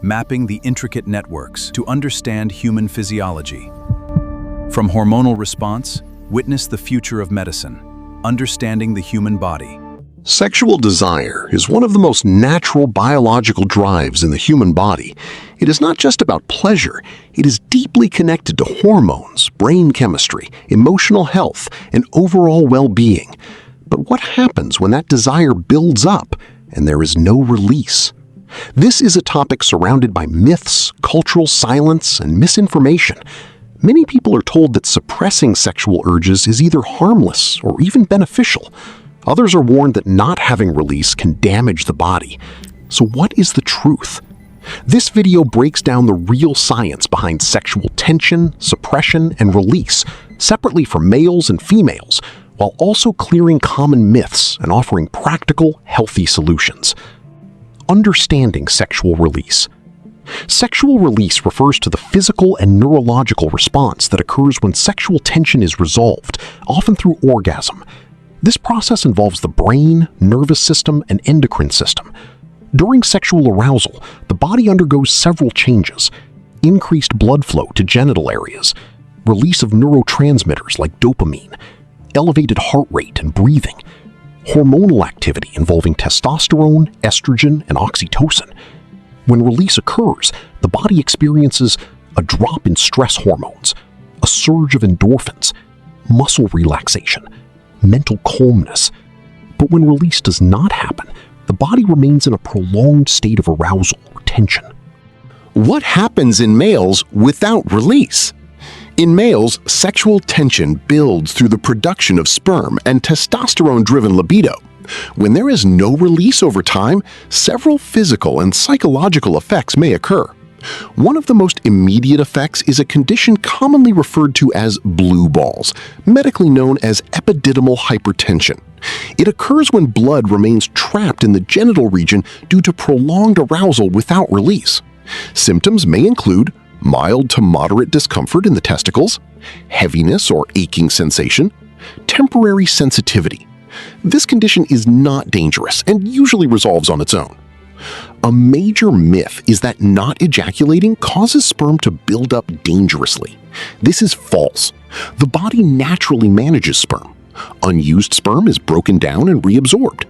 mapping the intricate networks to understand human physiology. From hormonal response, witness the future of medicine, understanding the human body. Sexual desire is one of the most natural biological drives in the human body. It is not just about pleasure, it is deeply connected to hormones, brain chemistry, emotional health, and overall well-being. But what happens when that desire builds up and there is no release? This is a topic surrounded by myths, cultural silence, and misinformation. Many people are told that suppressing sexual urges is either harmless or even beneficial. Others are warned that not having release can damage the body. So what is the truth? This video breaks down the real science behind sexual tension, suppression, and release, separately for males and females, while also clearing common myths and offering practical, healthy solutions. Understanding sexual release. Sexual release refers to the physical and neurological response that occurs when sexual tension is resolved, often through orgasm. This process involves the brain, nervous system, and endocrine system. During sexual arousal, the body undergoes several changes: increased blood flow to genital areas, release of neurotransmitters like dopamine, elevated heart rate and breathing, hormonal activity involving testosterone, estrogen, and oxytocin. When release occurs, the body experiences a drop in stress hormones, a surge of endorphins, muscle relaxation, mental calmness. But when release does not happen, the body remains in a prolonged state of arousal or tension. What happens in males without release? In males, sexual tension builds through the production of sperm and testosterone-driven libido. When there is no release over time, several physical and psychological effects may occur. One of the most immediate effects is a condition commonly referred to as blue balls, medically known as epididymal hypertension. It occurs when blood remains trapped in the genital region due to prolonged arousal without release. Symptoms may include mild to moderate discomfort in the testicles, heaviness or aching sensation, temporary sensitivity. This condition is not dangerous and usually resolves on its own. A major myth is that not ejaculating causes sperm to build up dangerously. This is false. The body naturally manages sperm. Unused sperm is broken down and reabsorbed.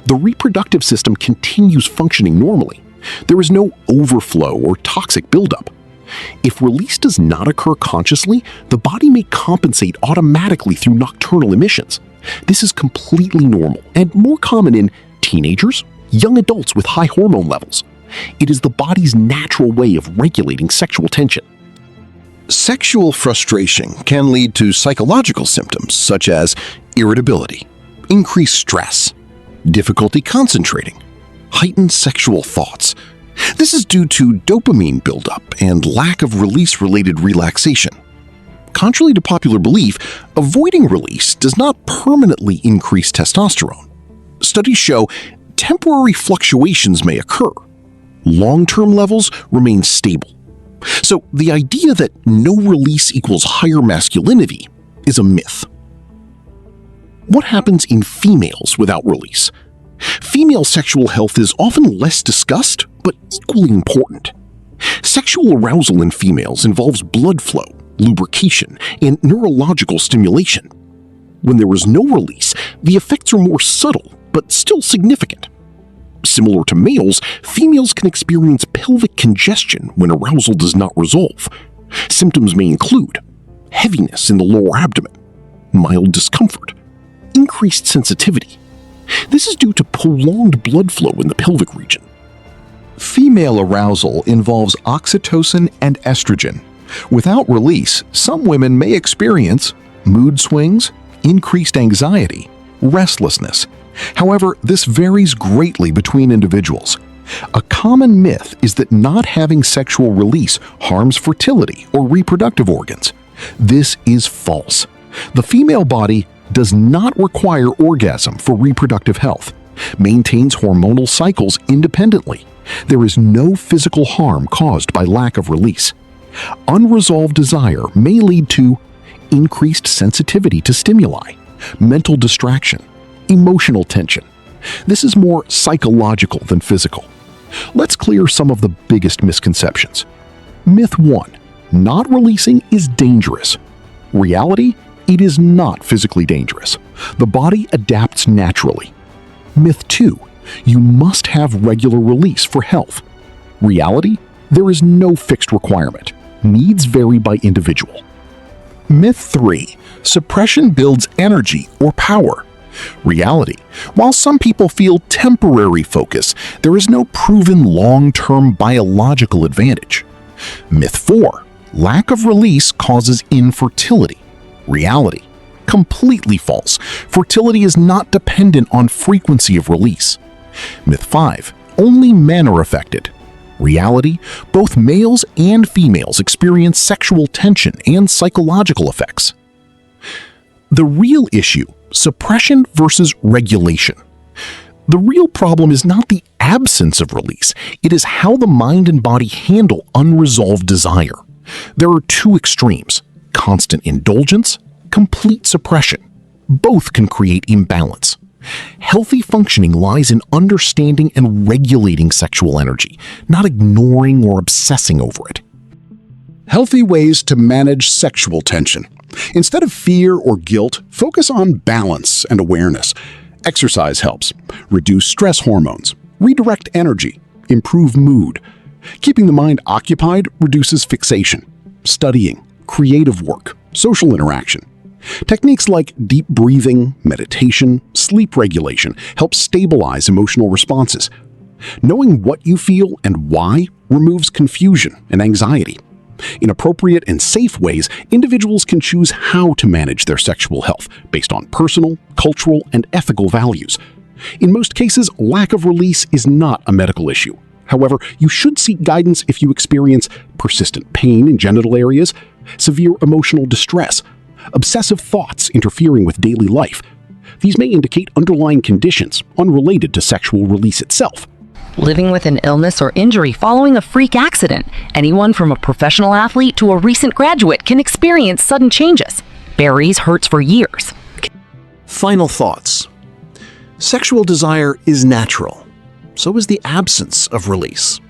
The reproductive system continues functioning normally. There is no overflow or toxic buildup. If release does not occur consciously, the body may compensate automatically through nocturnal emissions. This is completely normal and more common in teenagers, young adults with high hormone levels. It is the body's natural way of regulating sexual tension. Sexual frustration can lead to psychological symptoms such as irritability, increased stress, difficulty concentrating, heightened sexual thoughts. This is due to dopamine buildup and lack of release-related relaxation. Contrary to popular belief, avoiding release does not permanently increase testosterone. Studies show temporary fluctuations may occur. Long-term levels remain stable. So the idea that no release equals higher masculinity is a myth. What happens in females without release? Female sexual health is often less discussed, but equally important. Sexual arousal in females involves blood flow, lubrication, and neurological stimulation. When there is no release, the effects are more subtle, but still significant. Similar to males, females can experience pelvic congestion when arousal does not resolve. Symptoms may include heaviness in the lower abdomen, mild discomfort, increased sensitivity. This is due to prolonged blood flow in the pelvic region. Female arousal involves oxytocin and estrogen. Without release, some women may experience mood swings, increased anxiety, restlessness. However, this varies greatly between individuals. A common myth is that not having sexual release harms fertility or reproductive organs. This is false. The female body does not require orgasm for reproductive health, maintains hormonal cycles independently. There is no physical harm caused by lack of release. Unresolved desire may lead to increased sensitivity to stimuli, mental distraction, emotional tension. This is more psychological than physical. Let's clear some of the biggest misconceptions. Myth 1. Not releasing is dangerous. Reality, it is not physically dangerous. The body adapts naturally. Myth 2. You must have regular release for health. Reality, there is no fixed requirement. Needs vary by individual. Myth 3. Suppression builds energy or power. Reality, while some people feel temporary focus, there is no proven long-term biological advantage. Myth 4. Lack of release causes infertility. Reality, completely false. Fertility is not dependent on frequency of release. Myth 5. Only men are affected. Reality, both males and females experience sexual tension and psychological effects. The real issue, suppression versus regulation. The real problem is not the absence of release, it is how the mind and body handle unresolved desire. There are two extremes: constant indulgence, complete suppression. Both can create imbalance. Healthy functioning lies in understanding and regulating sexual energy, not ignoring or obsessing over it. Healthy ways to manage sexual tension. Instead of fear or guilt, focus on balance and awareness. Exercise helps. Reduce stress hormones. Redirect energy. Improve mood. Keeping the mind occupied reduces fixation. Studying, creative work, social interaction. Techniques like deep breathing, meditation, sleep regulation help stabilize emotional responses. Knowing what you feel and why removes confusion and anxiety. In appropriate and safe ways, individuals can choose how to manage their sexual health based on personal, cultural, and ethical values. In most cases, lack of release is not a medical issue. However, you should seek guidance if you experience persistent pain in genital areas, severe emotional distress, obsessive thoughts interfering with daily life. These may indicate underlying conditions unrelated to sexual release itself. Living with an illness or injury following a freak accident. Anyone from a professional athlete to a recent graduate can experience sudden changes. Barry's hurts for years. Final thoughts. Sexual desire is natural. So is the absence of release.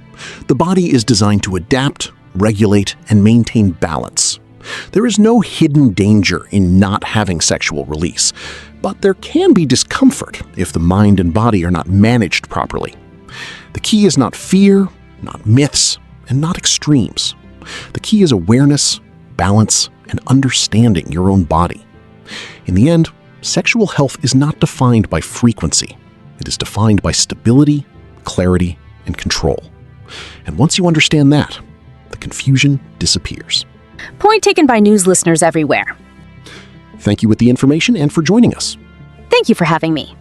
The body is designed to adapt, regulate, and maintain balance. There is no hidden danger in not having sexual release, but there can be discomfort if the mind and body are not managed properly. The key is not fear, not myths, and not extremes. The key is awareness, balance, and understanding your own body. In the end, sexual health is not defined by frequency. It is defined by stability, clarity, and control. And once you understand that, the confusion disappears. Point taken by news listeners everywhere. Thank you with the information and for joining us. Thank you for having me.